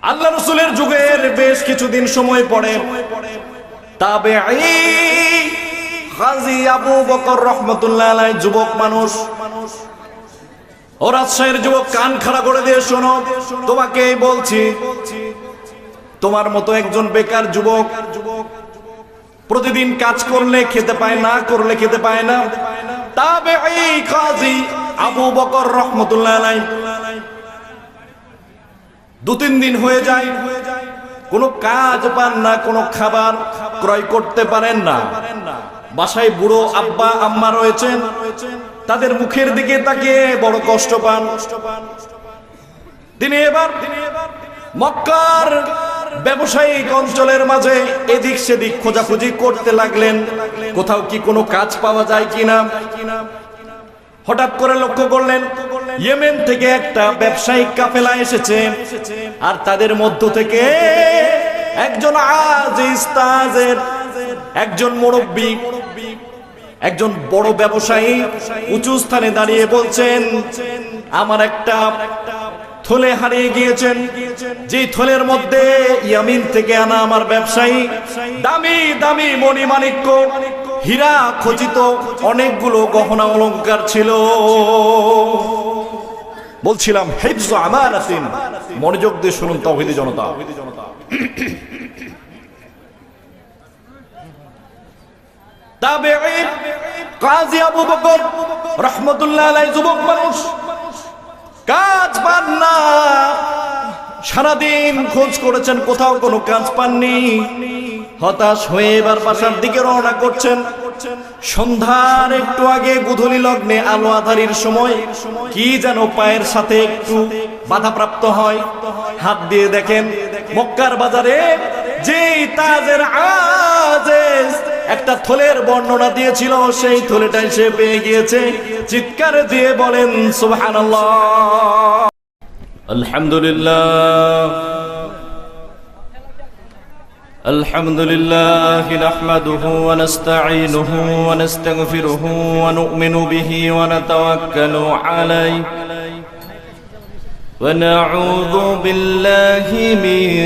আল্লাহ রাসূলের যুগের বেশ কিছুদিন সময় পরে তাবেঈ গাজী আবু বকর রাহমাতুল্লাহ আলাইহি যুবক মানুষ, ও রাজশাহীর যুবক, কান খাড়া করে দিয়ে শোনো, তোমাকেই বলছি, তোমার মতো একজন বেকার যুবক প্রতিদিন কাজ করলে খেতে পায়, না করলে খেতে পায় না। তাবেঈ গাজী আবু বকর রাহমাতুল্লাহ আলাইহি 2-3 দিন হয়ে যায়, কোনো কাজ পান না, কোনো খাবার ক্রয় করতে পারেন না। বাসায় বুড়ো আব্বা আম্মা রয়েছেন, তাদের মুখের দিকে তাকিয়ে বড় কষ্ট পান। তিনি এবার মক্কার ব্যবসায়িক অঞ্চলের মাঝে এদিক সেদিক খোঁজাখুঁজি করতে লাগলেন, কোথাও কি কোনো কাজ পাওয়া যায় কিনা। হঠাৎ করে লক্ষ্য করলেন ইয়েমেন থেকে একটা ব্যবসায়িক কাফেলা এসেছে, আর তাদের মধ্য থেকে একজন আজিজ তাজের, একজন মুরব্বী, একজন বড় ব্যবসায়ী উঁচু স্থানে দাঁড়িয়ে বলছেন, আমার একটা থলে হারিয়ে গিয়েছেন, যে থলের মধ্যে ইয়ামিন থেকে আনা আমার ব্যবসায়ী দামি দামি মণিমাণিক্য, হীরা খচিত অনেকগুলো গহনা অলংকার ছিল। বলছিলাম হিফজ আমানাতিন, মনোযোগ দিয়ে শুনুন তাওহীদি জনতা। তাবেঈ গাজী আবু বকর রাহমাতুল্লাহ আলাইহি যুবক মানুষ, কাজ পান না, সারাদিন খোঁজ করেছেন, কোথাও কোনো কাজ পাননি। হতাশ হয়ে এবার বাসার দিকে রওনা করছেন। সন্ধ্যার একটু আগে গোধূলি লগ্নে আলো আঁধারির সময় কি যেন পায়ের সাথে একটু বাধাপ্রাপ্ত হয়। হাত দিয়ে দেখেন মক্কার বাজারে যে তাজের আজিজ একটা থলের বর্ণনা দিয়েছিল, সেই থলেটাই সে পেয়ে গিয়েছে। চিৎকার দিয়ে বলেন সুবহানাল্লাহ। আলহামদুলিল্লাহ আলহামদুলিল্লাহ নাহমাদুহু ওয়া নাস্তাঈনুহু ওয়া নাস্তাগফিরুহু ওয়া নু'মিনু বিহি ওয়া নাতাওয়াক্কালু আলাইহি ওয়া নাউযু বিল্লাহি মিন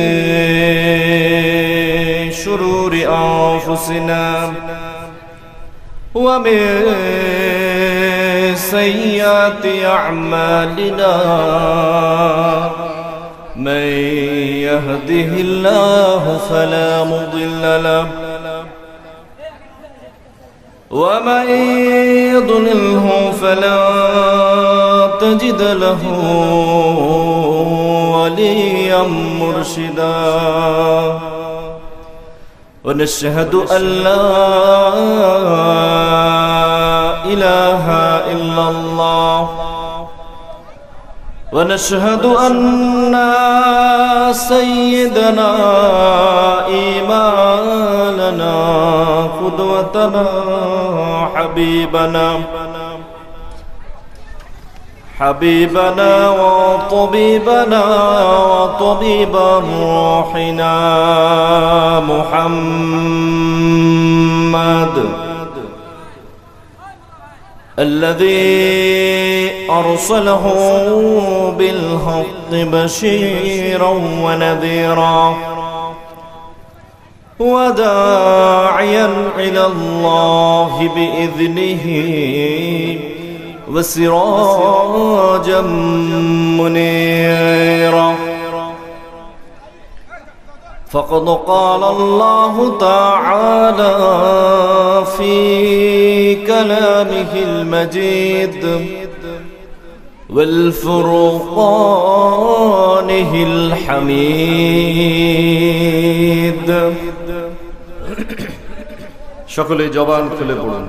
শুরুরি আনফুসিনা ওয়া মিন সাইয়্যাতি আ'মালিনা। من يهده الله فلا مضل له ومن يضلله فلا تجد له وليا مرشدا. ونشهد أن لا إله إلا الله ونشهد أن سيدنا إمامنا قدوتنا حبيبنا وطبيبنا وطبيب روحنا محمد الذي أرسله بالحق بشيرا ونذيرا وداعيا إلى الله بإذنه وسراجا منيرا. فقد قال الله تعالى في كلامه المجيد والفرقانه الحميد. সকলে জবান খুলে পড়ুন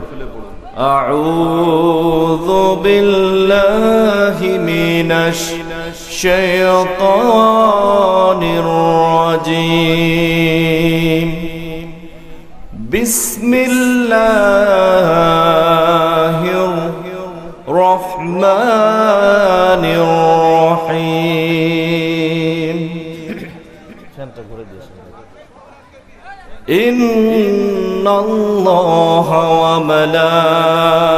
আউযু বিল্লাহি মিনাশ শাইতানির রাজীম. বিসমিল্লাহির রহমানির রহিম. ইন্নাল্লাহা ওয়া মালাইকাতাহু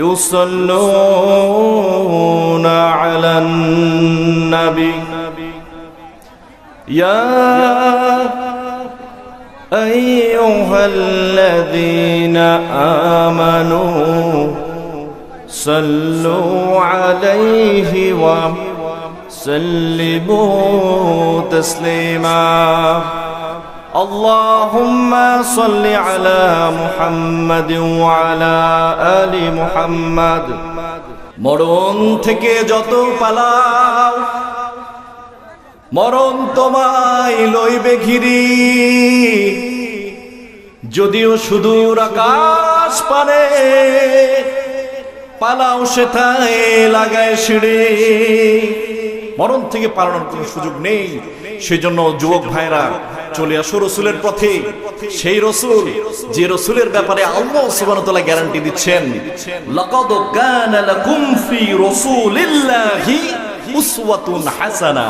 ইউসাল্লুনা আলান নবী ইয়া আইয়ুহাল্লাযীনা আমানু সাল্লু আলাইহি ওয়া সাল্লিমু তাসলিমা আল্লাহুম্মা সাল্লি আলা মুহাম্মাদিন ওয়া আলা আলি মুহাম্মাদ। মরণ থেকে যত পালাও মরণ তোমায় লইবে ঘিরি, যদিও সুদূর আকাশ পারে পালাও সেথায় লাগায় সিঁড়ি। মরণ থেকে পালানোর কোনো সুযোগ নেই। সেজন্য যুবক ভাইরা চলে আসো রসুলের পথে। সেই রসুল যে রসুলের ব্যাপারে আল্লাহ সুবহানাহু ওয়া তাআলা গ্যারান্টি দিচ্ছেন, লাকাদ কানা লাকুম ফি রাসূলিল্লাহি উসওয়াতুন হাসানা।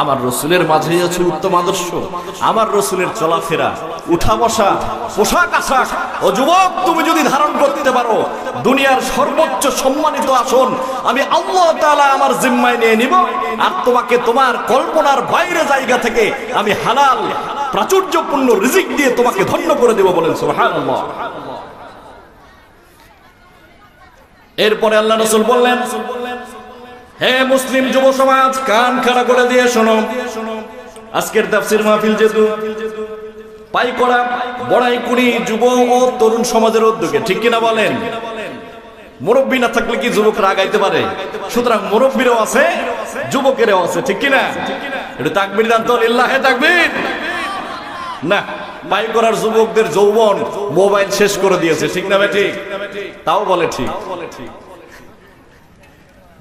আমার রসুলের মাঝে আছে উত্তম আদর্শ। আমার রসুলের চলাফেরা, উঠা বসা, পোশাক আশাক, ও যুবক তুমি যদি ধারণ করতে পারো দুনিয়ার সর্বোচ্চ সম্মানিত আসন আমি আল্লাহ তাআলা আমার জিম্মায় নিয়ে নিব, আর তোমাকে তোমার কল্পনার বাইরে জায়গা থেকে আমি হালাল প্রাচুর্যপূর্ণ রিজিক দিয়ে তোমাকে ধন্য করে দেব। বলেন সুবহানাল্লাহ। এরপরে আল্লাহ রাসূল বললেন, হে মুসলিম যুব সমাজ, কান খাড়া করে দিয়ে শোনো। আজকের তাফসীর মাহফিল যেহেতু পাই করা বড়াই কুড়ি যুব ও তরুণ সমাজের উদ্যোগে, ঠিক কিনা বলেন? মুরব্বী না থাকলে কি যুবকরা আগাইতে পারে? সুতরাং মুরব্বীরাও আছে, যুবকেরাও আছে, ঠিক কিনা? একটু তাকবীর দান তো, লিল্লাহে তাকবীর। না, পাই করার যুবকদের যৌবন মোবাইল শেষ করে দিয়েছে, ঠিক না ভাই? ঠিক, তাও বলে ঠিক।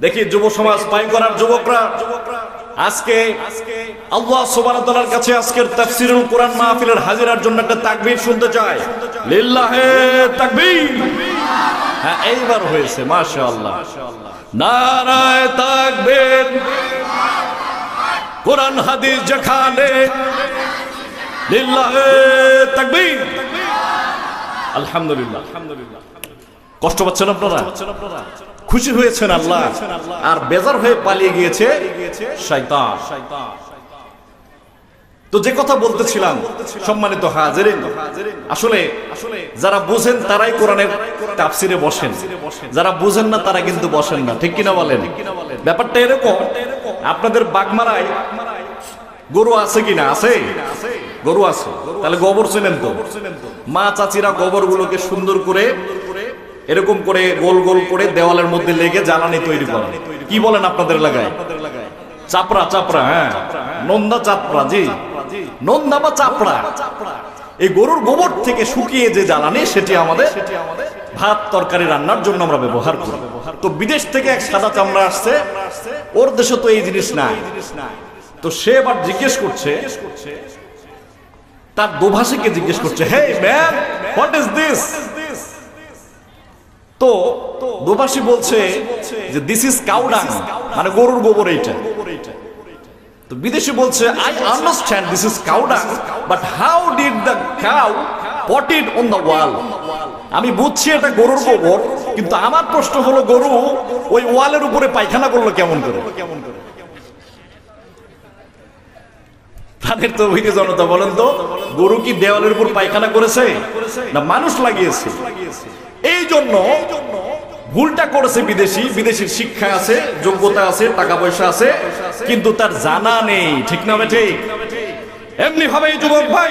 দেখি যুব সমাজ, পাই করার যুবকরা আজকে আল্লাহ সুবহানাহু ওয়া তাআলার কাছে আজকের তাফসীরুল কোরআন মাহফিলের হাজিরার জন্য একটা তাকবীর শুনতে চায়। লিল্লাহে তাকবীর। হ্যাঁ, এইবার হয়েছে, মাশাআল্লাহ। নারায়ে তাকবীর। কোরআন হাদিস যেখানে, লিল্লাহে তাকবীর। আলহামদুলিল্লাহ। কষ্ট পাচ্ছেন আপনারা? খুশি হয়েছেন আল্লাহ, আর বেজার হয়ে পালিয়ে গিয়েছে শয়তান। তো যে কথা বলতেছিলাম সম্মানিত হাজিরিন, আসলে যারা বুঝেন তারাই কোরআনের তাফসিরে বসেন, যারা বুঝেন না তারা কিন্তু বসেন না, ঠিক কিনা বলেন? ব্যাপারটা এরকম, আপনাদের বাগমারায় গরু আছে কিনা? আছে, গরু আছে। তাহলে গোবর চেনেন তো? মা চাচিরা গোবরগুলোকে সুন্দর করে এরকম করে গোল গোল করে দেওয়ালের মধ্যে লেগে জ্বালানি তৈরি করে। কি বলেন আপনাদের এলাকায়? চাপড়া। চাপড়া, হ্যাঁ, নন্দা চাপড়া। জি, নন্দা বা চাপড়া। এই গরুর গোবর থেকে শুকিয়ে যে জ্বালানি, সেটি আমাদের ভাত তরকারি রান্নার জন্য আমরা ব্যবহার করি। তো বিদেশ থেকে এক সাদা চামড়া আসছে, ওর দেশে তো এই জিনিস নাই। তো সে এবার জিজ্ঞেস করছে, তার দোভাষীকে জিজ্ঞেস করছে, hey man, what is this? তো দোভাষী বলছে যে দিস ইজ কাউ ডাং, মানে গরুর গোবর এইটা। তো বিদেশি বলছে, I understand this is cow dung, but how did the cow put it on the wall? আমি বুঝছি এটা গরুর গোবর, কিন্তু আমার প্রশ্ন হলো, গরু ওই ওয়ালের উপরে পায়খানা করলো কেমন করে? তাদের তো ভিড়ে জনতা, বলেন তো, গরু কি দেওয়ালের উপর পায়খানা করেছে না মানুষ লাগিয়েছে? এই জন্য ভুলটা করেছে বিদেশি। বিদেশির শিক্ষা আছে, যোগ্যতা আছে, টাকা পয়সা আছে, কিন্তু তার জানা নেই, ঠিক না ভাই? ঠিক এমনি ভাবে যুবক ভাই,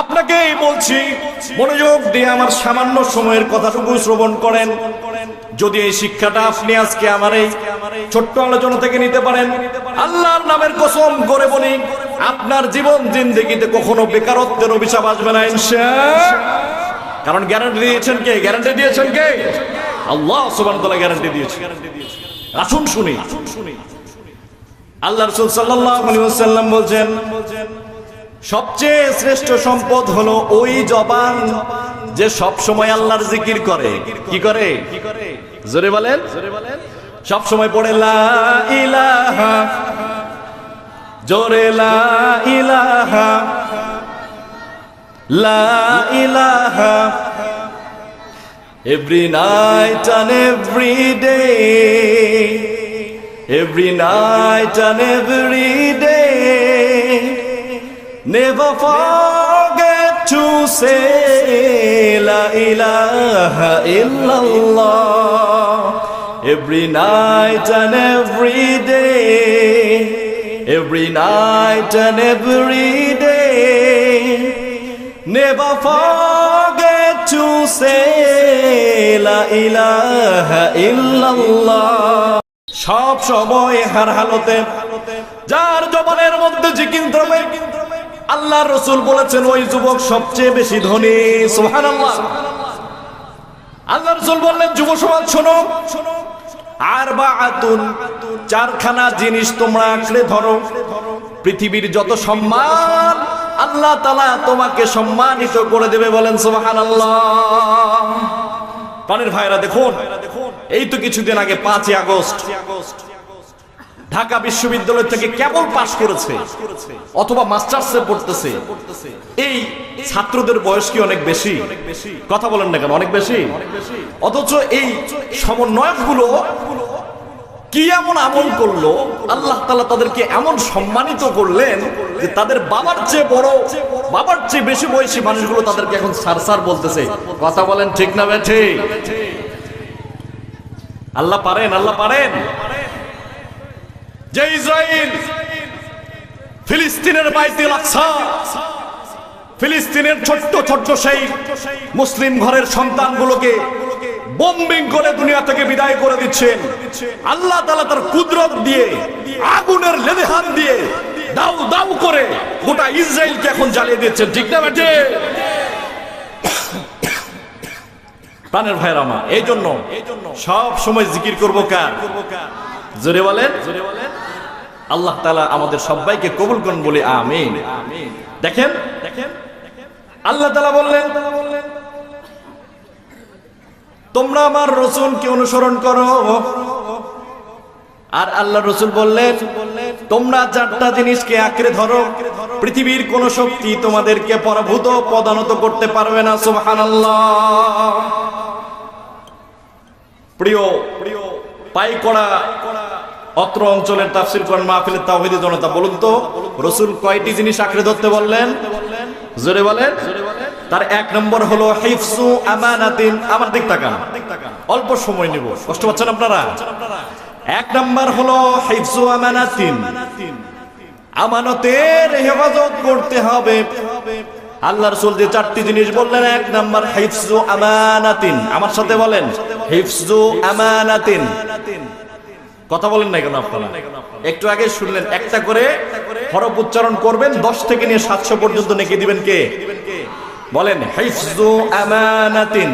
আপনাকে বলছি, মনোযোগ দিয়ে আমার সামান্য সময়ের কথাটুকু শ্রবণ করেন। যদি এই শিক্ষাটা আপনি আজকে আমার এই ছোট্ট আলোচনা থেকে নিতে পারেন, আল্লাহর নামের কসম করে বলি, আপনার জীবন জিন্দেগিতে কখনো বেকারত্বের অভিশাপ আসবে না ইনশাআল্লাহ। কারণ গ্যারান্টি দিয়েছেন কে? গ্যারান্টি দিয়েছেন কে? আল্লাহ সুবহানাহু ওয়া তাআলা গ্যারান্টি দিয়েছেন। আসুন শুনি। আল্লাহ রাসূল সাল্লাল্লাহু আলাইহি ওয়াসাল্লাম বলেন, সবচেয়ে শ্রেষ্ঠ সম্পদ হলো ওই জবান যে সব সময় আল্লাহর জিকির করে। কি করে? জোরে বলেন। সব সময় পড়ে লা ইলাহা, জোরে লা ইলাহা, লা ইলাহা Every night and every day, every night and every day, never forget to say La ilaha illallah. Every night and every day, every night and every day, never forget to say La ilaha illallah. সব সময় হার হালতে যার জবানের মধ্যে জিকির থাকবে, আল্লাহর রাসূল বলেছেন ওই যুবক সবচেয়ে বেশি ধনী। সুবহানাল্লাহ। আল্লাহর রাসূল বললেন যুব সমাজ শোনো, আরবাআতুন, চারখানা জিনিস তোমরা আঁকড়ে ধরো, পৃথিবীর যত সম্মান আল্লাহ তাআলা তোমাকে সম্মানিত করে দেবে। বলেন সুবহানাল্লাহ। প্রাণের ভাইরা দেখুন, এই তো কিছুদিন আগে 5ই আগস্ট ঢাকা বিশ্ববিদ্যালয় থেকে কেবল পাশ করেছে অথবা মাস্টার্সে পড়তেছে এই ছাত্রদের বয়স কি অনেক বেশি? কথা বলেন না কেন, অনেক বেশি। অথচ এই সমন্বয়কগুলো কি এমন আমল করলো, আল্লাহ তাআলা তাদেরকে এমন সম্মানিত করলেন যে তাদের বাবার চেয়ে বড়, বাবার চেয়ে বেশি বয়সী মানুষগুলো তাদেরকে এখন স্যার স্যার বলতেছে। কথা বলেন ঠিক না বেঠে? আল্লাহ পারেন, আল্লাহ পারেন। যে ইসরাইল ফিলিস্তিনের বাইতুল আকসা, ফিলিস্তিনের ছোট্ট ছোট্ট সেই মুসলিম ঘরের সন্তানগুলোকে বোম্বিং করে দুনিয়া থেকে বিদায় করে দিচ্ছেন, আল্লাহ তাআলা তার কুদরত দিয়ে আগুনের লেলিহান দিয়ে দাউ দাউ করে গোটা ইসরাইলকে এখন জ্বালিয়ে দিচ্ছেন। ঠিক না বেটে? প্রাণের ভাইরা আমার, এই জন্য সব সময় জিকির করবো কার? জোরে বলেন। আল্লাহ তাআলা আমাদের সবাইকে কবুল করুন বলে আমিন। দেখেন আল্লাহ তাআলা বললেন তোমরা আমার রাসূলকে অনুসরণ করো, আর আল্লাহ রাসূল বললেন তোমরা চারটা জিনিসকে আঁকড়ে ধরো, পৃথিবীর কোন শক্তি তোমাদেরকে পরাভূত পদানত করতে পারবে না। সুবহানাল্লাহ। প্রিয় পাইকড়া অত্র অঞ্চলের তাফসীর কোরআন মাহফিলের তাওহীদি জনতা, বলুন তো রাসূল কয়টি জিনিস আঁকড়ে ধরতে বললেন? জোরে বলেন। তার 1 নম্বর হলো হিফজু আমানাতিন। আমার দিক তাকান, অল্প সময় নিব, কষ্ট পাচ্ছেন আপনারা? 1 নম্বর হলো হিফজু আমানাতিন, আমানতের হেফাজত করতে হবে। আল্লাহ রাসূল যে 4টি জিনিস বললেন, 1 নম্বর হিফজু আমানাতিন। আমার সাথে বলেন হিফজু আমানাতিন। কথা বলেন না কেন আপনারা? একটু আগে শুনলেন, একটা করে হরফ উচ্চারণ করবেন, 10 থেকে নিয়ে 700 পর্যন্ত নেকি দিবেন কে? বলেন হিফজু আমানাতিন।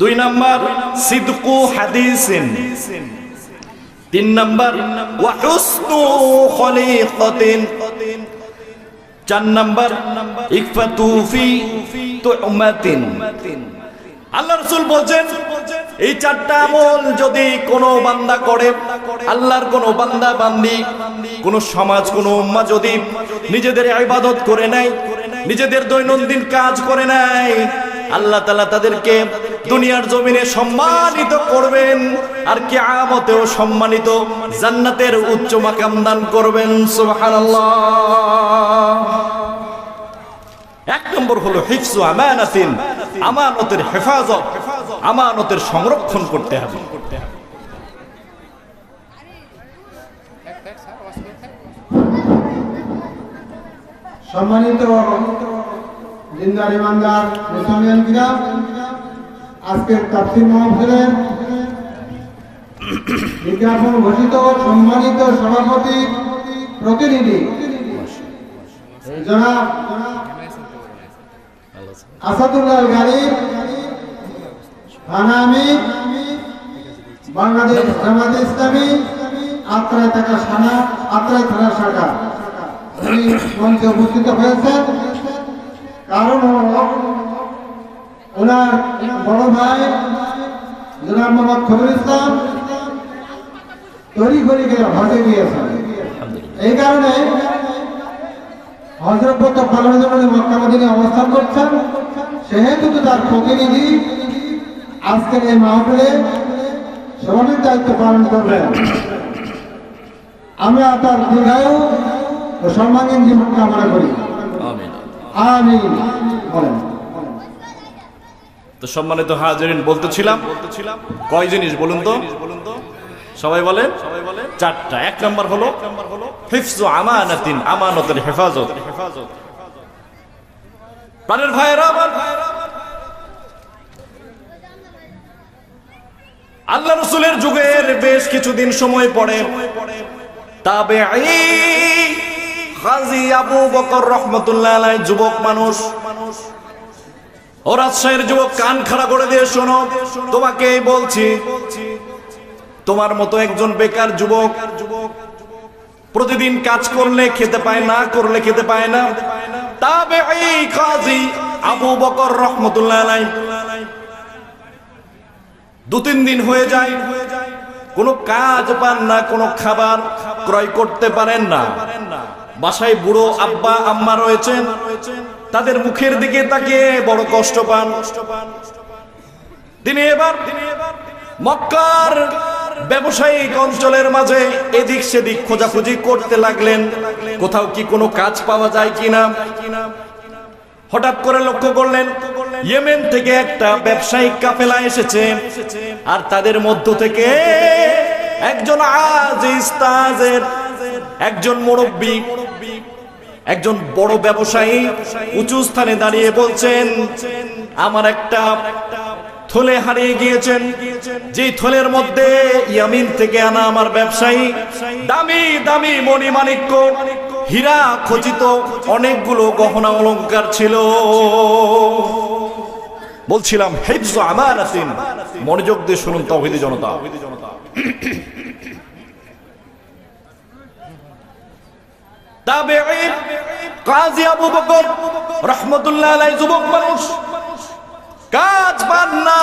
2 নাম্বার সিদকু হাদিসিন। 3 নাম্বার ওয়া হুসনু খলিকাতিন। 4 নাম্বার ইকফাতু ফি তুমাতিন। আল্লাহ রাসূল বলেন এই 4টা আমল যদি কোনো বান্দা করে, আল্লাহর কোনো বান্দা বান্দি, কোন সমাজ, কোন উম্মাহ যদি নিজেদের ইবাদত করে নেয়, নিজেদের দৈনন্দিন কাজ করে নেয়, আল্লাহ তাআলা তাদেরকে দুনিয়ার জমিনে সম্মানিত করবেন, আর কিয়ামতেও সম্মানিত জান্নাতের উচ্চ মাকাম দান করবেন। সুবহানাল্লাহ। 1 নম্বর হলো হিফজু আমানাতিন, আমানতের হেফাজত, আমানতের সংরক্ষণ করতে হবে। সম্মানিত জিন্দার ইমানদার মুসলমান কিরাম, আজকের তাফসীর মাহফিলের বিজ্ঞাপন ঘোষিত সম্মানিত সভাপতি প্রতিনিধি জনাব আসাদুল্লাহ গালিব, থানা আমির, বাংলাদেশ জামায়াতে ইসলামী আত্রাই থানা শাখা, উনি মঞ্চে উপস্থিত হয়েছেন। কারণ ওনার বড় ভাই জনাব মোহাম্মদ খবর ইসলাম তৈরি করে হজে গিয়েছেন। এই কারণে হজরত পালনের জন্য মক্কা মদিনায় অবস্থান করছেন। সেহেতু তো তার প্রতিনিধি আজকের এই মাহফিলে সভাপতির দায়িত্ব পালন করবেন। আমরা তার দীর্ঘায়ু ও সম্মানীয় জীবন কামনা করি। আমিন। আমিন বলেন। তো সম্মানিত হাজিরিন, বলতেছিলাম কয় জিনিস বলুন তো? সবাই বলেন চারটা। এক নাম্বার হলো হিফজু আমানাতিন, আমানতের হেফাজত। প্রাণের ভাইয়েরা আমার, আল্লাহ রাসূলের যুগের বেশ কিছুদিন সময় পরে তাবেঈ গাজী আবু বকর রাহমাতুল্লাহ আলাইহি, যুবক মানুষ, ও রাজশাহীর যুবক, কান খাড়া করে দিয়ে শোনো, তোমাকেই বলছি, তোমার মতো একজন বেকার যুবক প্রতিদিন কাজ করলে খেতে পায়, না করলে খেতে পায় না। তাবেঈ গাজী আবু বকর রাহমাতুল্লাহ আলাইহি 2-3 দিন হয়ে যায়, কোনো কাজ পান না, কোনো খাবার ক্রয় করতে পারেন না। বাসায় বুড়ো আব্বা আম্মা রয়েছেন, তাদের মুখের দিকে তাকিয়ে বড় কষ্ট পান। তিনি এবার মক্কার ব্যবসায়িক অঞ্চলের মাঝে এদিক সেদিক খোঁজাখুঁজি করতে লাগলেন, কোথাও কি কোনো কাজ পাওয়া যায় কিনা। হঠাৎ করে লক্ষ্য করলেন ইয়েমেন থেকে একটা ব্যবসায়িক কাফেলা এসেছে, আর তাদের মধ্য থেকে একজন আজিজ তাজের, একজন মুরব্বী, একজন বড় ব্যবসায়ী উঁচু স্থানে দাঁড়িয়ে বলছেন, আমার একটা থলে হারিয়ে গিয়েছেন, যে থলের মধ্যে ইয়ামিন থেকে আনা আমার ব্যবসায়ী দামি দামি মণিমাণিক্য, হীরা খচিত অনেকগুলো গহনা অলংকার ছিল। বলছিলাম হিফজু আমানাতিন, মনোযোগ দিয়ে শুনুন তাওহীদি জনতা। তাবেঈ গাজী আবু বকর রাহমাতুল্লাহ আলাইহি, যুবক মানুষ, কাজ পান না,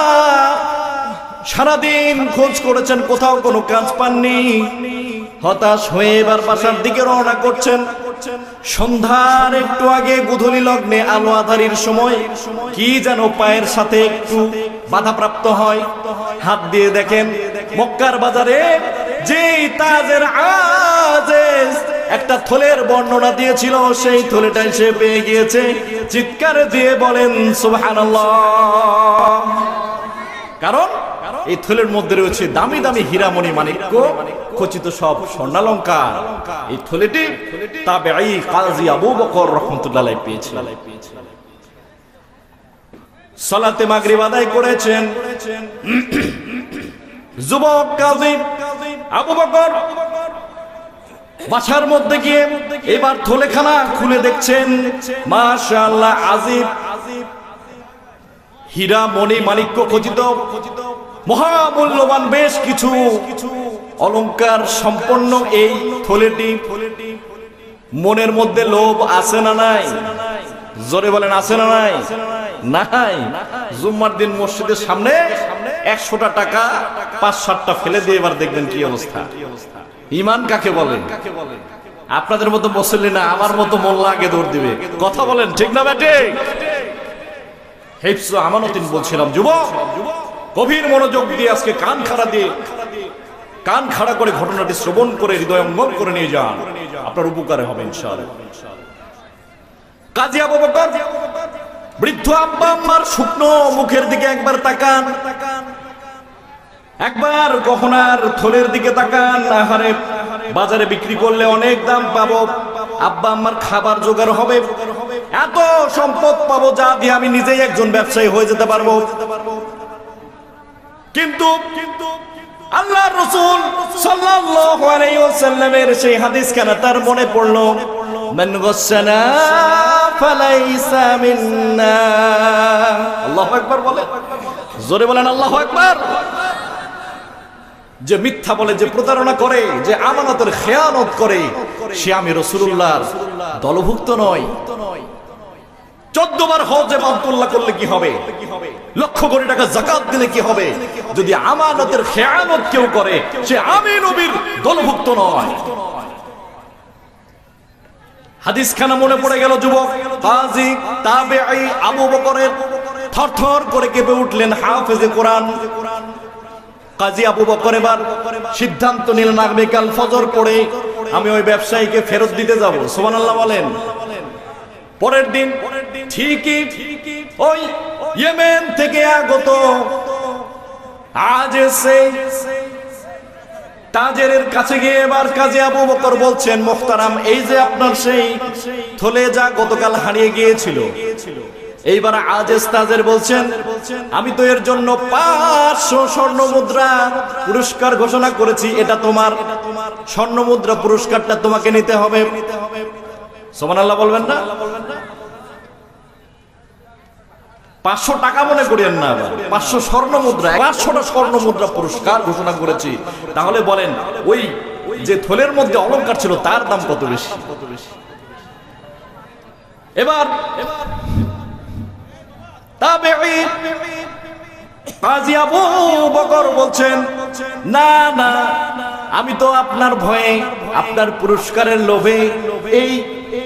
সারাদিন খোঁজ করেছেন, কোথাও কোনো কাজ পাননি। হতাশ হয়ে এবার বাসার দিকে রওনা করছেন। সন্ধ্যার একটু আগে গোধূলি লগ্নে আলো আঁধারির সময় কি যেন পায়ের সাথে একটু বাধাপ্রাপ্ত হয়। হাত দিয়ে দেখেন মক্কার বাজারে যেই তাজের আজিজ একটা থলের বর্ণনা দিয়েছিল, সেই থলেটাই সে পেয়ে গিয়েছে। চিৎকার দিয়ে বলেন সুবহানাল্লাহ। কারণ এই থলের মধ্যে রয়েছে দামি দামি হীরামণি মাণিক্য খচিত সব স্বর্ণালংকার। এই থলেটি তাবেঈ গাজী আবু বকর রাহমাতুল্লাহ আলাইহি পেয়েছিলেন। সালাতে মাগরিব আদায় করেছেন। যুবক গাজী আবু বকর বাসার মধ্যে গিয়ে এবার থলেখানা খুলে দেখছেন, মাশাআল্লাহ, আজিব হীরা মণি মাণিক্য খচিত মহামূল্যবান বেশ কিছু অলংকার সম্পন্ন এই থলেটি। মনের মধ্যে লোভ আছে না নাই? জোরে বলেন আছে না নাই? নাই। জুম্মার দিন মসজিদের সামনে 100টা টাকা 5-7টা ফেলে দিয়ে এবার দেখবেন কি অবস্থা। ঈমান কাকে বলেন? আপনাদের মতো মুসল্লি না, আমার মতো মোল্লা আগে দৌড় দিবে। কথা বলেন ঠিক না বেটে? হিফজু আমানাতিন বলছিলাম, যুবক গভীর মনোযোগ দিয়ে আজকে কান খাড়া করে ঘটনাটি শ্রবণ করে হৃদয়ঙ্গম করে নিয়ে যান, আপনার উপকারে হবে ইনশাআল্লাহ। গাজী আবু বকর বৃদ্ধ আব্বা আম্মার শুকনো মুখের দিকে একবার তাকান, একবার গহনার থলের দিকে তাকান। আহারে, বাজারে বিক্রি করলে অনেক দাম পাবো, আব্বা আম্মার খাবার জোগাড় হবে, এত সম্পদ পাবো যা দিয়ে আমি নিজেই একজন ব্যবসায়ী হয়ে যেতে পারবো। কিন্তু আল্লাহর রাসূল সাল্লাল্লাহু আলাইহি ওয়াসাল্লামের সেই হাদিস কেনা তার মনে পড়লো, মান গাসসানা ফালাইসা মিন্না। আল্লাহু আকবার বলে, জোরে বলেন আল্লাহু আকবার। যে মিথ্যা বলে, যে প্রতারণা করে, যে আমানতের খেয়ানত করে, সে আমি রাসূলুল্লাহর দলভুক্ত নয়। 14 বার হজে মাবতুল্লাহ করলে কি হবে? লক্ষ কোটি টাকা যাকাত দিলে কি হবে? যদি আমানতের খেয়ানত কেউ করে, সে আমি নবীর দলভুক্ত নয়। হাদিস খানা মনে পড়ে গেল যুবক গাজী তাবেঈ আবু বকরের। থরথর করে কেঁপে উঠলেন হাফেজে কোরআন কাজী আবু বকর। এবার সিদ্ধান্ত নিলেন আগামীকাল ফজর পড়ে আমি ওই ব্যবসায়ীকে ফেরত দিতে যাব। সুবহানাল্লাহ বলেন। পরের দিন ঠিকই ওই ইয়েমেন থেকে আগত আজ এসে তাজেরের কাছে গিয়ে এবার কাজী আবু বকর বলছেন, মুহতারাম, এই যে আপনার সেই থলে যা গতকাল হারিয়ে গিয়েছিল, এইবার আজেজ তাজের বলছেন, আমি তো এর জন্য 500 স্বর্ণ মুদ্রা পুরস্কার ঘোষণা করেছি, এটা তোমার স্বর্ণ মুদ্রা পুরস্কারটা তোমাকে নিতে হবে। সুবহানাল্লাহ বলবেন না? 500 টাকা মনে করিয়েন না, 500 স্বর্ণ মুদ্রা, 500টা স্বর্ণ মুদ্রা পুরস্কার ঘোষণা করেছি। তাহলে বলেন ওই যে থলের মধ্যে অলংকার ছিল তার দাম কত বেশি? এবার তাবেঈ কাজী আবু বকর বলছেন, না না, আমি তো আপনার ভয়ে, আপনার পুরস্কারের লোভে এই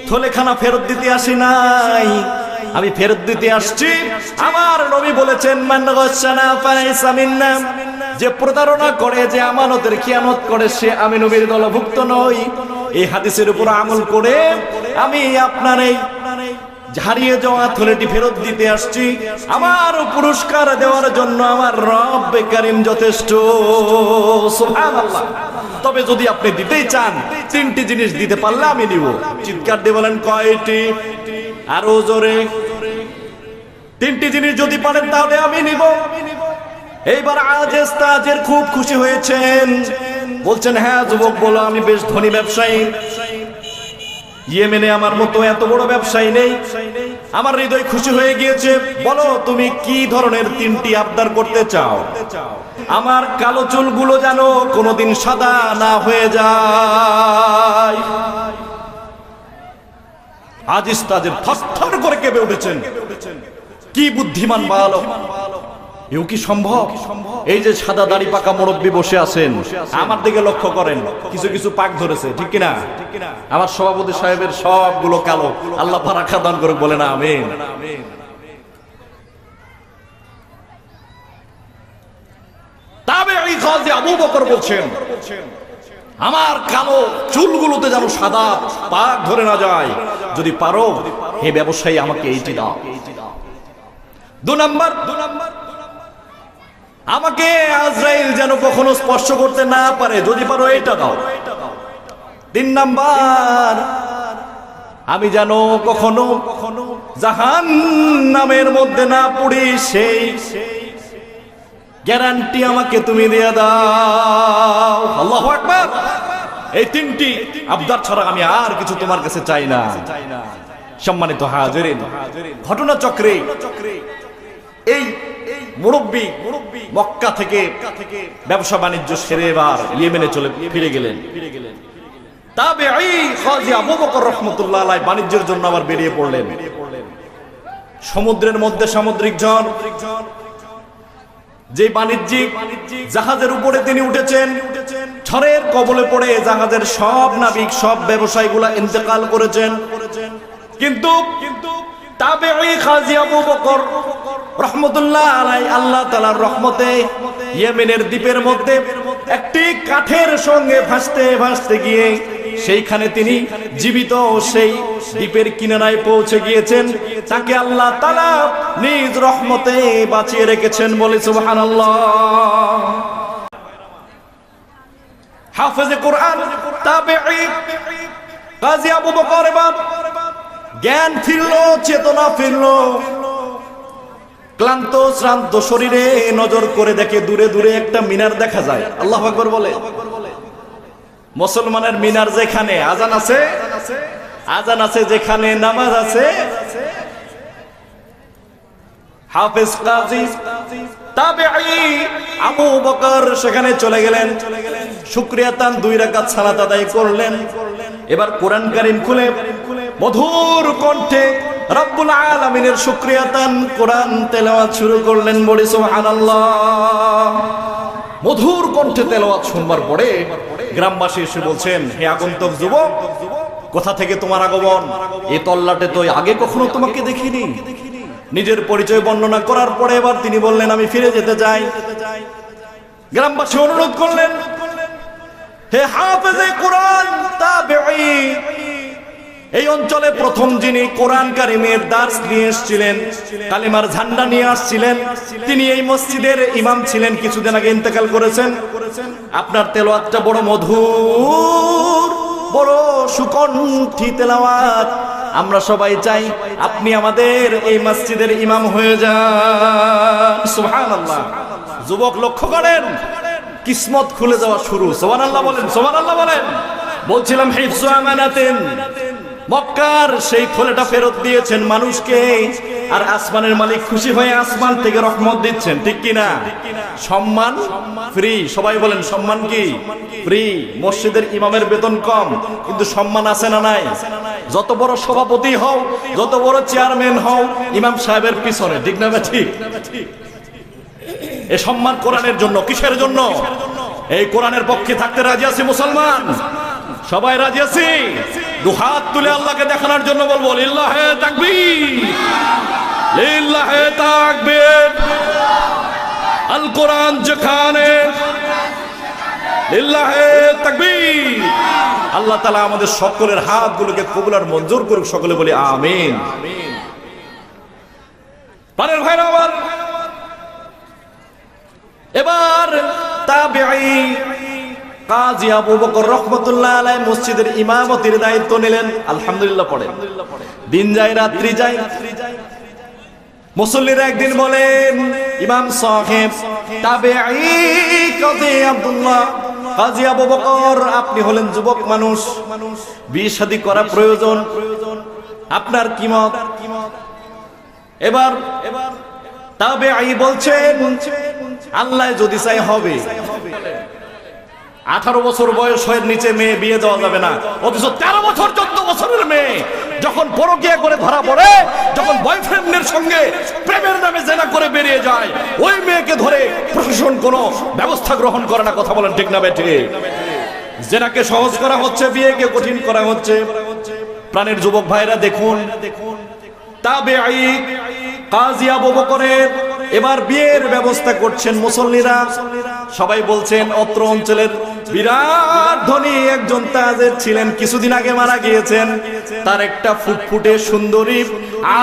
থলেখানা ফেরত দিতে আসি নাই, আমি ফেরত দিতে আসছি। আমার নবী বলেছেন, মান গাশানা ফালাইসা মিন্না, যে প্রতারণা করে, যে আমানতের খিয়ানত করে, সে আমি নবীর দলভুক্ত নই। এই হাদিসের উপর আমল করে আমি আপনার এই হারিয়ে যাওয়া থলেটি ফেরত দিতে আসছি। আমার পুরস্কার দেওয়ার জন্য আমার রব্বে কারীম যথেষ্ট। সুবহানাল্লাহ। তবে যদি আপনি দিতেই চান, 3টি জিনিস দিতে পারলে আমি নিব। চিৎকার দিয়ে বলেন, কয়টি? আরো জোরে। 3টি জিনিস যদি পারেন তাহলে আমি নিব। এইবার আজেজ তাজের খুব খুশি হয়েছেন, বলছেন, হ্যাঁ যুবক বলো, আমি বেশ ধনী ব্যবসায়ী, ইয়েমেনে আমার মতো এত বড় ব্যবসায়ী নেই। আমার হৃদয় খুশি হয়ে গিয়েছে, বলো তুমি কি ধরনের 3টি আবদার করতে চাও? আমার কালো চুলগুলো যেন কোনোদিন সাদা না হয়ে যায়। আজিজ তাজের থরথর করে কেঁপে উঠেছেন, কি বুদ্ধিমান বালক, এও কি সম্ভব? এই যে সাদা দাড়ি পাকা মুরব্বী বসে আছেন, আমার দিকে লক্ষ্য করেন, কিছু কিছু পাক ধরেছে, ঠিক কিনা? আমার সভাপতি সাহেবের সবগুলো কালো, আল্লাহ বারাকা দান করে, বলে না আমিন। তাবেঈ কাজী আবু বকর বলছেন, আমার কালো চুলগুলোতে যেন সাদা পাক ধরে না যায়, যদি পারো হে ব্যবসায়ী আমাকে এইটি দাও। 2 নাম্বার, আমাকে আজরাইল যেন কখনো স্পর্শ করতে না পারে, যদি পারো এইটা দাও। 3 নাম্বার, আমি যেন কখনো জাহান্নামের মধ্যে না পড়ি, সেই গ্যারান্টি আমাকে তুমি দিয়ে দাও। আল্লাহু আকবার। এই 3টি আবদার ছাড়া আমি আর কিছু তোমার কাছে চাই না। সম্মানিত হাজিরিন, ঘটনা চক্রে এই মুরব্বী মক্কা থেকে ব্যবসা বাণিজ্য সেরে এবার ইয়েমেনে চলে ফিরে গেলেন। তাবেঈ কাজী আবু বকর রাহমাতুল্লাহ আলাইহি বাণিজ্যের জন্য আবার বেরিয়ে পড়লেন। সমুদ্রের মধ্যে সামুদ্রিক ঝড়, যে বাণিজ্যিক জাহাজের উপরে তিনি উঠেছেন, ঝড়ের কবলে পড়ে জাহাজের সব নাবিক, সব ব্যবসায়ীগুলা ইন্তেকাল করেছেন। কিন্তু তাবেঈ কাজী আবু বকর রাহমাতুল্লাহ আলাইহি আল্লাহ তাআলার রহমতে ইয়েমেনের দ্বীপের মধ্যে একটি কাঠের সঙ্গে ভাসতে ভাসতে গিয়ে সেইখানে তিনি জীবিত সেই দ্বীপের কিনারায় পৌঁছে গিয়েছেন। তাকে আল্লাহ তাআলা নিজ রহমতে বাঁচিয়ে রেখেছেন, বলি সুবহানাল্লাহ। হাফেজে কোরআন তাবেঈ কাজী আবু বকর এবার জ্ঞান ফিরলো, চেতনা ফিরলো। ক্লান্ত শ্রান্ত শরীরে নজর করে দেখে দূরে দূরে একটা মিনার দেখা যায়। আল্লাহু আকবার বলে। মুসলমানের মিনার যেখানে আজান আছে, আজান আছে যেখানে নামাজ আছে, হাফেজ কাজী তাবেঈ আবু বকর সেখানে চলে গেলেন। শুকরিয়া তান 2 রাকাত সালাত আদায় করলেন। এবার কোরআন কারীম খুলে মধুর কণ্ঠে রব্বুল আলামিনের শুকরিয়া তান কোরআন তেলাওয়াত শুরু করলেন, বলি সুবহানাল্লাহ। মধুর কণ্ঠে তেলাওয়াত শুনবার পরে গ্রামবাসী এসে বলছেন, হে আগন্তুক যুবক, কোথা থেকে তোমার আগমন? এই তল্লাটে তো আগে কখনো তোমাকে দেখিনি। নিজের পরিচয় বর্ণনা করার পরে এবার তিনি বললেন আমি ফিরে যেতে চাই। গ্রামবাসী অনুরোধ করলেন, হে হাফেজে কোরআন তাবেঈ, এই অঞ্চলে প্রথম যিনি কোরআন কারিমের দার্স নিয়ে এসেছিলেন, কালিমার ঝান্ডা নিয়ে আসছিলেন, তিনি এই মসজিদের ইমাম ছিলেন, কিছুদিন আগে ইন্তেকাল করেছেন। আপনার তেলাওয়াতটা বড় মধুর, বড় সুকণ্ঠী তেলাওয়াত। আমরা সবাই চাই আপনি আমাদের এই মসজিদের ইমাম হয়ে যান। সুবহানাল্লাহ। যুবক লক্ষ্য করেন, কিসমত খুলে যাওয়া শুরু। সুবহানাল্লাহ বলেন, সুবহানাল্লাহ বলেন। বলছিলাম হিফজু আমানাতিন, মক্কার সেই খোলেটা ফেরত দিয়েছেন মানুষকে, আর আসমানের মালিক খুশি হয়ে আসমান থেকে রহমত দিচ্ছেন, ঠিক কি না? সম্মান ফ্রি। সবাই বলেন সম্মান কি? ফ্রি। মসজিদের ইমামের বেতন কম, কিন্তু সম্মান আছে না নাই? যত বড় সভাপতি হও, যত বড় চেয়ারম্যান হও, ইমাম সাহেবের পিছনে, ঠিক না? ঠিক। এই সম্মান কোরআনের জন্য। কিসের জন্য? এই কোরআনের পক্ষে থাকতে রাজি আছি মুসলমান, সবাই রাজি আছি। দুহাত তুলে আল্লাহকে দেখানোর জন্য বলবো লিল্লাহে তাকবীর, লিল্লাহে তাকবীর। আল কোরআন যেখানে, লিল্লাহে তাকবীর। আল্লাহ তাআলা আমাদের সকলের হাতগুলোকে কবুল আর মঞ্জুর করুক, সকলে বলি আমিন। পারের ভাইরা আমার, এবার তাবেঈ কাজী আবু বকর রাহমাতুল্লাহ আলাইহি মসজিদের ইমামতির দায়িত্ব নিলেন। আলহামদুলিল্লাহ পড়েন। দিন যায় রাত্রি যায়, মুসল্লিরা একদিন বলেন, ইমাম সাহেব তাবেঈ কাজী আবু বকর, আপনি হলেন যুবক মানুষ, বিয়ে শাদী করা প্রয়োজন, আপনার কি মত? এবার তাবেঈ বলছেন, আল্লাহ যদি চাই হবে। 18 বছর বয়স হয়ে নিচে মেয়ে বিয়ে দেওয়া যাবে না, অথচ 13 বছর 14 বছরের মেয়ে যখন পরকীয়া করে ধরা পড়ে, যখন বয়ফ্রেন্ডের সঙ্গে প্রেমের নামে জেনা করে বেরিয়ে যায়, ওই মেয়েকে ধরে প্রশাসন কোনো ব্যবস্থা গ্রহণ করে না। কথা বলেন ঠিক না বেঠিক? জেনাকে সহজ করা হচ্ছে, বিয়েকে কঠিন করা হচ্ছে। প্রাণের যুবক ভাইরা দেখুন, তাবেঈ কাজী আবু বকরের এবার বিয়ের ব্যবস্থা করছেন। মুসল্লিরা সবাই বলছেন, অত্র অঞ্চলের বিরাট ধনী একজন তাজের ছিলেন, কিছুদিন আগে মারা গিয়েছেন। তার একটা ফুটফুটে সুন্দরী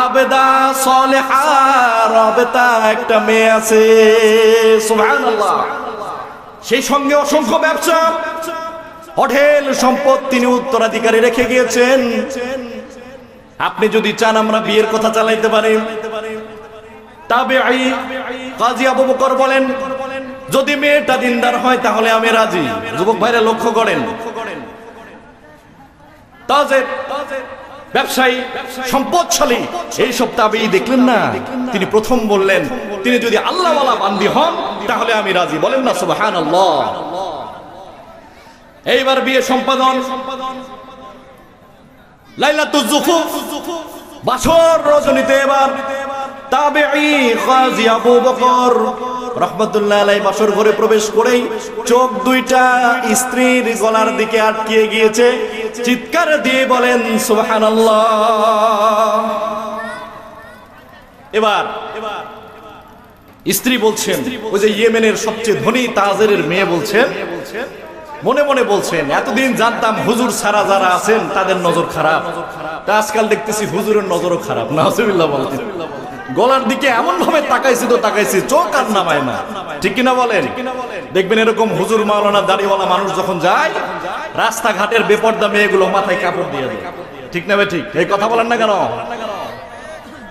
আবেদা সালেহা রাবেতা একটা মেয়ে আছে। সুবহানাল্লাহ। সেই সঙ্গে অসংখ্য ব্যবসা, হোটেল সম্পদ তিনি উত্তরাধিকারী রেখে গিয়েছেন। আপনি যদি চান আমরা বিয়ের কথা চালাইতে পারি। তাবেঈ কাজী আবু বকর বলেন, যদি মেয়েটা দিনদার হয় তাহলে আমি রাজি। যুবক ভাইরা লক্ষ্য করেন, তাজের ব্যবসায়ী, সম্পদশালী, এই সব তাবেঈ দেখলেন না, তিনি প্রথম বললেন, তিনি যদি আল্লাহওয়ালা বান্দি হন তাহলে আমি রাজি। বলেন না সুবহানাল্লাহ। এইবার বিয়ে সম্পাদন, লাইলাতুজ জুফুফ, বাসর রজনীতে এবার তাবেঈ কাজী আবু বকর রাহমাতুল্লাহ আলাইহি বাসর ঘরে প্রবেশ করেই চোখ দুইটা স্ত্রীর গলার দিকে আটকে গিয়েছে। চিৎকার দিয়ে বলেন সুবহানাল্লাহ। এবার স্ত্রী বলছেন, ওই যে ইয়েমেনের সবচেয়ে ধনী তাজেরের মেয়ে বলছেন, মনে মনে বলছেন, এতদিন জানতাম হুজুর ছাড়া যারা আছেন তাদের নজর খারাপ, তা আজকাল দেখতেছি হুজুরের নজরও খারাপ। নাউজুবিল্লাহ বলতেন। গলার দিকে এমন ভাবে তাকাইছি তো তাকাইছি, চোখ আর নামায় না, ঠিক কিনা বলেন? দেখবেন এরকম হুজুর মাওলানা দাড়িওয়ালা মানুষ যখন যায়, রাস্তাঘাটের বেপর্দা মেয়েগুলো মাথায় কাপড় দিয়ে দেয়, ঠিক না ভাই? ঠিক। এই কথা বলেন না কেন?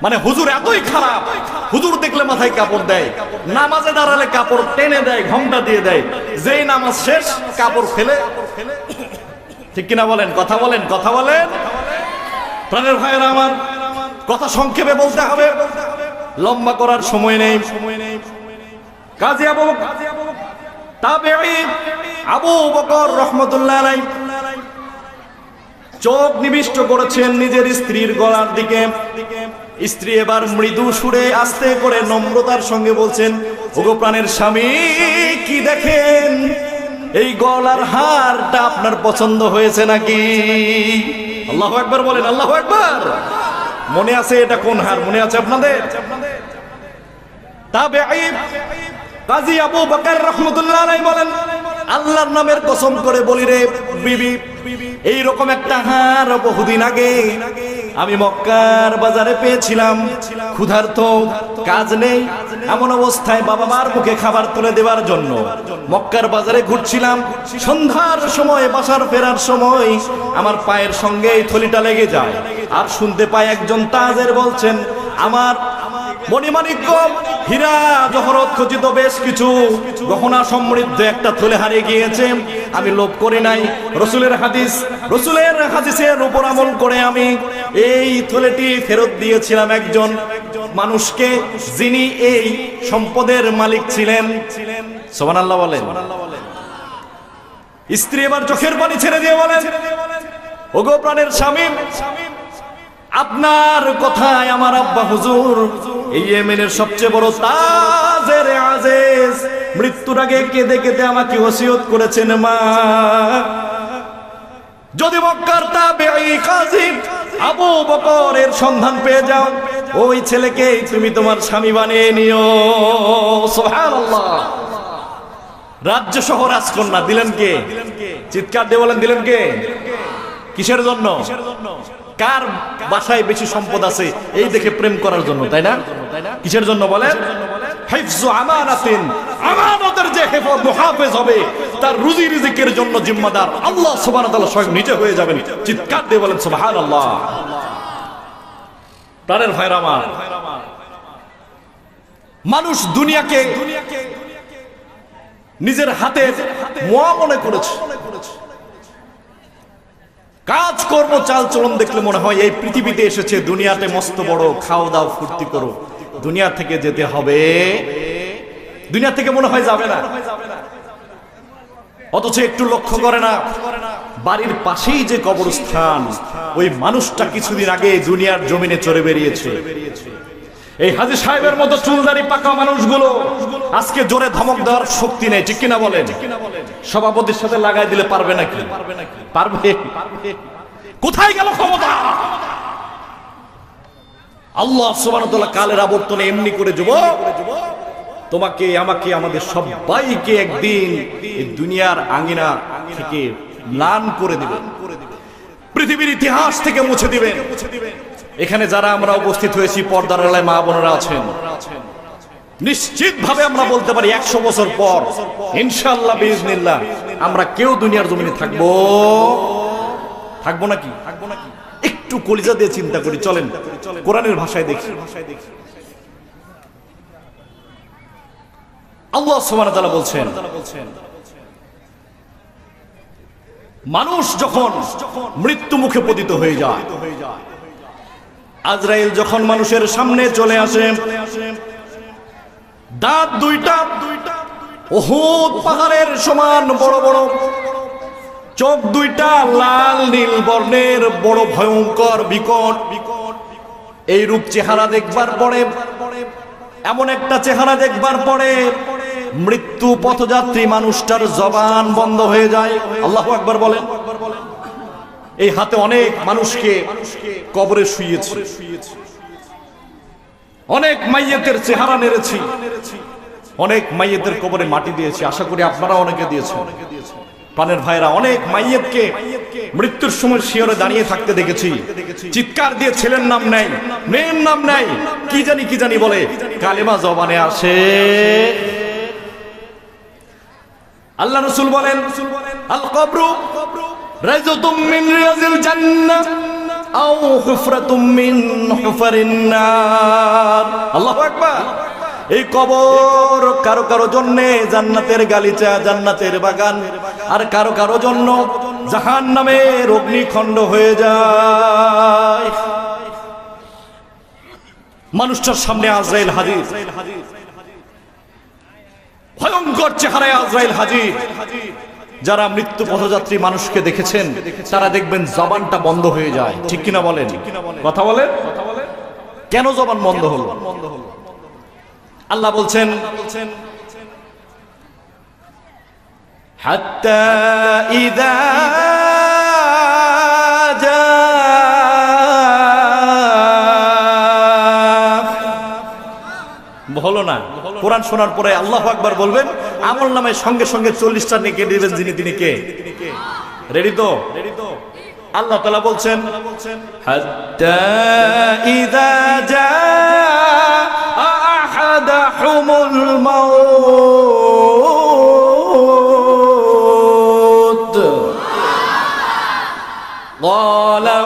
মানে হুজুর এতই খারাপ, হুজুর দেখলে মাথায় কাপড় দেয়, নামাজে দাঁড়ালে কাপড় টেনে দেয়, ঘোমটা দিয়ে দেয়, যেই নামাজ শেষ কাপড় ফেলে, ঠিক কিনা বলেন? কথা বলেন, কথা বলেন। প্রাণের ভাইয়েরা আমার, কথা সংক্ষেপে বলতে হবে, লম্বা করার সময় নেই। কাজী আবু তাবেঈ আবু বকর রাহমাতুল্লাহ আলাইহি চোখ নিবিষ্ট করেছেন নিজের স্ত্রীর গলার দিকে। স্ত্রী এবার মৃদু সুরে আস্তে করে নম্রতার সঙ্গে বলছেন, ওগো প্রাণের স্বামী, কি দেখেন, এই গলার হারটা আপনার পছন্দ হয়েছে নাকি? আল্লাহু আকবার বলেন, আল্লাহু আকবার। মনে আছে এটা কোন হার? মনে আছে আপনাদের? তাবেঈ কাজী আবু বকর রাহমাতুল্লাহ আলাইহি বলেন, আল্লাহর নামের কসম করে বলি রে বিবি, এইরকম একটা হার বহুদিন আগে আমি মক্কার বাজারে পেয়েছিলাম। ক্ষুধার্ত, কাজ নেই, এমন অবস্থায় বাবা মার মুখে খাবার তুলে দেওয়ার জন্য মক্কার বাজারে ঘুরছিলাম। সন্ধ্যার সময় বাসার ফেরার সময় আমার পায়ের সঙ্গে এই থলিটা লেগে যায়, আর শুনতে পাই একজন তাজের বলছেন, আমার মণিমাণিক্য, হীরা জহরত খচিত বেশ কিছু গহনা সমৃদ্ধ একটা থলে হারিয়ে গিয়েছে। আমি লোভ করি নাই, রসুলের হাদিসের উপর আমল করে আমি এই থলেটি ফেরত দিয়েছিলাম একজন মানুষকে, যিনি এই সম্পদের মালিক ছিলেন। সুবহানাল্লাহ বলেন। স্ত্রী এবার চোখের পানি ছেড়ে দিয়ে বলেন, ওগো প্রাণের স্বামী, আপনার কথায় আমার আব্বা হুজুর এই ইয়েমেনের সবচেয়ে বড় তাজের আজিজ মৃত্যুর আগে কেঁদে কেঁদে আমাকে ওসিয়ত করেছেন, মা যদি মক্কার তাবেঈ কাজী আবু বকরের সন্ধান পেয়ে যাও, ওই ছেলেকে তুমি তোমার স্বামী বানিয়ে নিও। সুবহানাল্লাহ। রাজ্য সহ রাজকন্যা দিলেন কে? চিৎকার দিয়ে বলেন, দিলেন কে? কিসের জন্য? কার বাসায় বেশি সম্পদ আছে এই দেখে প্রেম করার জন্য, তাই না? কিসের জন্য বলেন? হিফজু আমানাতিন, আমানতের যে মুহাফেজ হবে তার রুজি রিজিকের জন্য জিম্মাদার আল্লাহ সুবহানাহু ওয়া তাআলা স্বয়ং নিজে হয়ে যাবেন। চিৎকার দিয়ে বলেন সুবহানাল্লাহ। প্রাণের ভাইরা আমার, মানুষ দুনিয়াকে নিজের হাতে মোয়া মনে করেছে। কাজ কর্ম চাল চলন দেখলে মনে হয় এই পৃথিবীতে এসেছে দুনিয়াতে মস্ত বড়, খাও দাও ফুর্তি করো, দুনিয়া থেকে যেতে হবে, দুনিয়া থেকে মনে হয় যাবে না। অথচ একটু লক্ষ্য করে না, বাড়ির পাশেই যে কবরস্থান, ওই মানুষটা কিছুদিন আগে দুনিয়ার জমিনে চড়ে বেরিয়েছে। এই হাজী সাহেবের মতো চুলদারি পাকা মানুষগুলো আজকে জোরে ধমক দেওয়ার শক্তি নেই, ঠিক কিনা বলেন? সভাপতির সাথে লাগাই দিলে পারবে নাকি? পারবে? কোথায় গেল ক্ষমতা? আল্লাহ সুবহানাহু ওয়া তাআলা কালের আবর্তনে এমনি করে যুবক তোমাকে, আমাকে, আমাদের সবাইকে একদিন এই দুনিয়ার আঙ্গিনা থেকে ম্লান করে দিবেন, পৃথিবীর ইতিহাস থেকে মুছে দিবেন। এখানে যারা আমরা উপস্থিত হয়েছি, পর্দার আড়ালে মা বোনেরা আছেন, নিশ্চিত ভাবে আমরা বলতে পারি 100 বছর পর ইনশাআল্লাহ বিইজনিল্লাহ আমরা কেউ দুনিয়ার জমিনে থাকবো নাকি? একটু কলিজা দিয়ে চিন্তা করি, চলেন কোরআনের ভাষায় দেখি। আল্লাহ সুবহানাহু ওয়া তাআলা বলছেন, মানুষ যখন মৃত্যু মুখে পতিত হয়ে যায়, আজরাইল যখন মানুষের সামনে চলে আসে, দাঁত দুইটা উহুদ পাহাড়ের সমান বড় বড়, চোখ দুইটা লাল নীল বর্ণের, বড় ভয়ঙ্কর বিকট, এই রূপ চেহারা দেখবার পরে, এমন একটা চেহারা দেখবার পরে মৃত্যু পথযাত্রী মানুষটার জবান বন্ধ হয়ে যায়। আল্লাহু আকবার বলেন। এই হাতে অনেক মানুষকে কবরে শুইয়েছি, অনেক মাইয়েতের চেহারা নেড়েছি, অনেক মাইয়েতের কবরে মাটি দিয়েছি, আশা করি আপনারা অনেকে দিয়েছেন। প্রাণের ভাইরা, অনেক মাইয়েতকে মৃত্যুর সময় শিয়রে দাঁড়িয়ে থাকতে দেখেছি, চিৎকার দিয়ে ছেলের নাম নাই, মেয়ের নাম নাই, কি জানি বলে, কালেমা জবানে আসে। আল্লাহ রাসূল বলেন, আল কবরু রাজতুম মিন রিয়াজিল জান্নাহ আও হুফরাতুম মিন হুফারিন নার। আল্লাহু আকবার। এই কবর কারো কারো জন্য জান্নাতের গালিচা, জান্নাতের বাগান, আর কারো কারো জন্য জাহান্নামের অগ্নিখণ্ড হয়ে যায়। মানুষটার সামনে আজরাইল হাজির, ভয়ঙ্কর চেহারায় আজরাইল হাজির। যারা মৃত্যু পথযাত্রী মানুষকে দেখেছেন তারা দেখবেন জবানটা বন্ধ হয়ে যায়, ঠিক কিনা বলেন? কথা বলেন, কেন জবান বন্ধ হলো? আল্লাহ বলছেন, হাত্তা ইযা হলো না, কোরআন শোনার পরে আল্লাহু আকবার বলবেন, আমল নামায় সঙ্গে সঙ্গে 40টা নেকি দিবেন। যিনি তিনি কে? রেডি তো? আল্লাহ তাআলা বলছেন, হাত্তা ইযা জাআ আহাদাহুমুল মাউত ক্বালা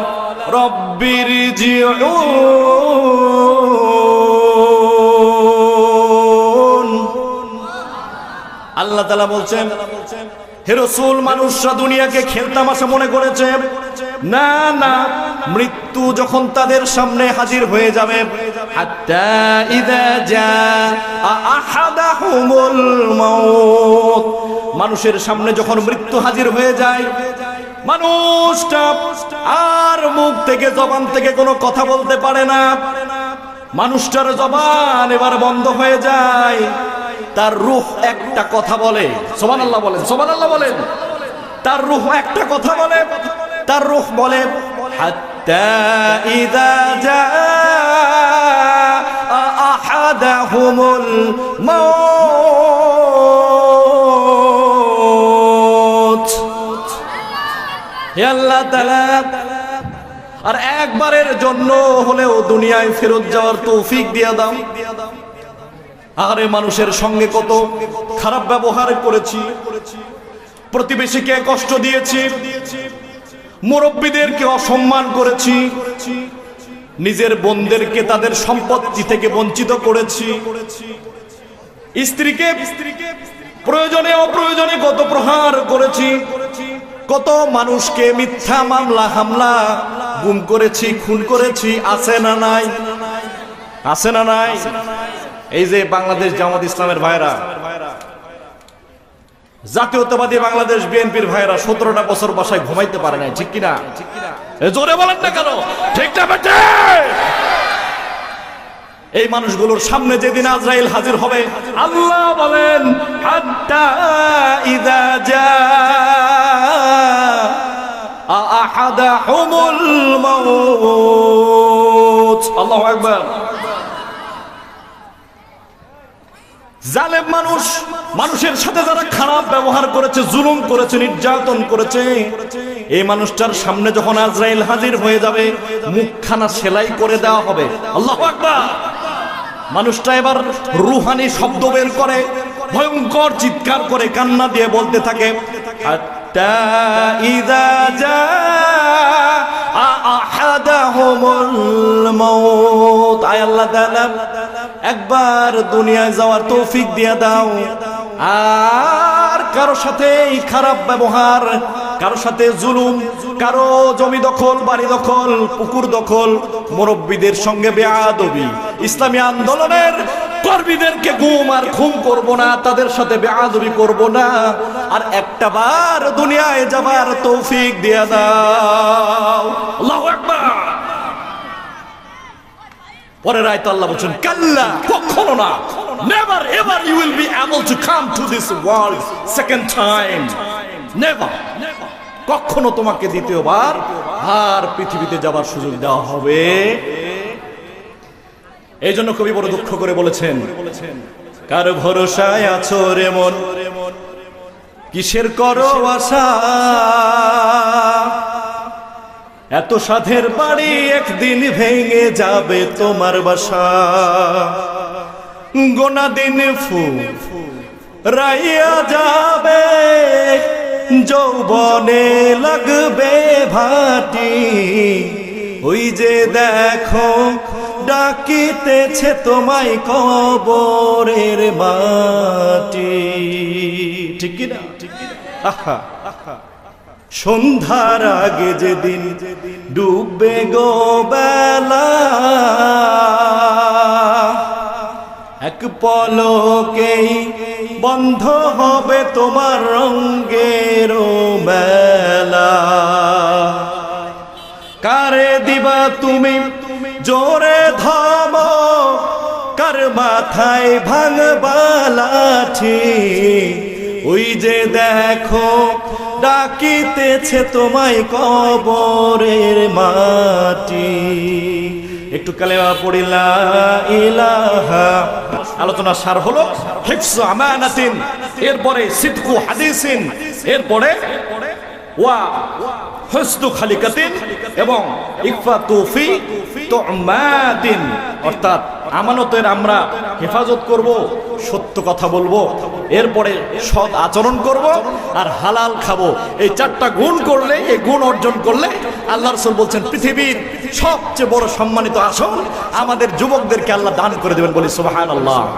রব্বিরজিউন। আল্লাহ তাআলা বলছেন, হে রাসূল, মানুষরা দুনিয়াকে খেলতামাশা মনে করেছে। না না, মৃত্যু যখন তাদের সামনে হাজির হয়ে যাবে, হাত্তা ইযা জাআ আহাদাহুমুল মাউত, মানুষের সামনে যখন মৃত্যু হাজির হয়ে যায়, মানুষটা আর মুখ থেকে জবান থেকে কোনো কথা বলতে পারে না। মানুষটার জবান এবার বন্ধ হয়ে যায়, তার রূহ একটা কথা বলে। সুবহানাল্লাহ বলেন, সুবহানাল্লাহ বলেন। তার রূহ একটা কথা বলে, তার রূহ বলে, হাত্তা ইযা জাআ আহাদাহুমুল মাউত। হে আল্লাহ তাআলা, আর একবারের জন্য হলেও দুনিয়ায় ফেরত যাওয়ার তৌফিক দিয়ে দাও। আরে মানুষের সঙ্গে কত খারাপ ব্যবহার করেছি, প্রতিবেশীকে কষ্ট দিয়েছি, মুরব্বীদেরকে অসম্মান করেছি, নিজের বোনদেরকে তাদের সম্পত্তি থেকে বঞ্চিত করেছি, স্ত্রীকে প্রয়োজনে অপ্রয়োজনে কত প্রহার করেছি, কত মানুষকে মিথ্যা মামলা হামলা গুম করেছি, খুন করেছি। আছে না নাই? আছে না নাই? এই যে বাংলাদেশ জামাত ইসলামের ভাইরা, জাতীয়তাবাদী বাংলাদেশ বিএনপির ভাইরা 17টা বছর বাসায় ঘুমাইতে পারে নাই, ঠিক কিনা? জোরে বলেন না কেন? ঠিক না বেটে? এই মানুষগুলোর সামনে যেদিন আজরাইল হাজির হবে, আল্লাহ বলেন, হাত্তা ইযা জাআ আহাদাহুমুল মাউত। আল্লাহু আকবার। জালেম মানুষ, মানুষের সাথে যারা খারাপ ব্যবহার করেছে, জুলুম করেছে, নির্যাতন করেছে, এই মানুষটার সামনে যখন আজরাইল হাজির হয়ে যাবে, মুখখানা সেলাই করে দেওয়া হবে। আল্লাহু আকবার। মানুষটা এবার রুহানি শব্দ বের করে, ভয়ঙ্কর চিৎকার করে, কান্না দিয়ে বলতে থাকে, হাত্তা ইযা জাআ আহাদাহুমুল মাউত। আয় আল্লাহ তাআলা, একবার দুনিয়ায় যাওয়ার তৌফিক দিয়ে দাও, আর কারো সাথে খারাপ ব্যবহার, কারো সাথে জুলুম, কারো জমি দখল, বাড়ি দখল, পুকুর দখল, মুরব্বীদের সঙ্গে বেয়াদবি, ইসলামী আন্দোলনের কর্মীদেরকে গুম আর খুন করব না, তাদের সাথে বেয়াদবি করব না, আর একটা বার দুনিয়ায় যাবার তৌফিক দিয়ে দাও। আল্লাহু আকবার। পরের আয়াত আল্লাহ বলেন, কাল্লা, কখনো না, never ever you will be able to come to this world second time, never, কখনো তোমাকে দ্বিতীয়বার আর পৃথিবীতে যাবার সুযোগ দেওয়া হবে। এই জন্য কবি বড় দুঃখ করে বলেছেন, কার ভরসায় আছো রে মন, কিসের করো আশা, এত সাধের বাড়ি একদিন ভেঙে যাবে তোমার বাসা, গোনা দিন ফুরাইয়া যাবে, যৌবনে লাগবে ভাটি, ওই যে দেখো ডাকিতেছে তোমায় কবরের মাটি। ঠিক কি না? আহা, সন্ধ্যার আগে যেদিন ডুববে গো বেলা, এক পলকেই বন্ধ হবে তোমার রঙ্গের মেলা, কারে দিবা তুমি জোরে ধাম, কার মাথায় ভাঙবা লাঠি, ওই যে দেখো ডাকিতেছে তোমায় কবরের মাটি, একটু কালেমা পড়ি লা ইলাহা। আলোচনা সার হলো হিফজু আমানাতিন, এরপরে সিদকু হাদিসিন, এরপরে ওয়া হুসনু খালিকাতিন এবং ইকফাতু ফি তুমাতিন, অর্থাৎ আমানতের আমরা হেফাজত করব, সত্য কথা বলবো, এরপরে সৎ আচরণ করব আর হালাল খাবো। এই চারটা গুণ করলে, এই গুণ অর্জন করলে আল্লাহ রাসূল বলছেন পৃথিবীর সবচেয়ে বড় সম্মানিত আসন আমাদের যুবকদেরকে আল্লাহ দান করে দেবেন। বলি সুবহানাল্লাহ।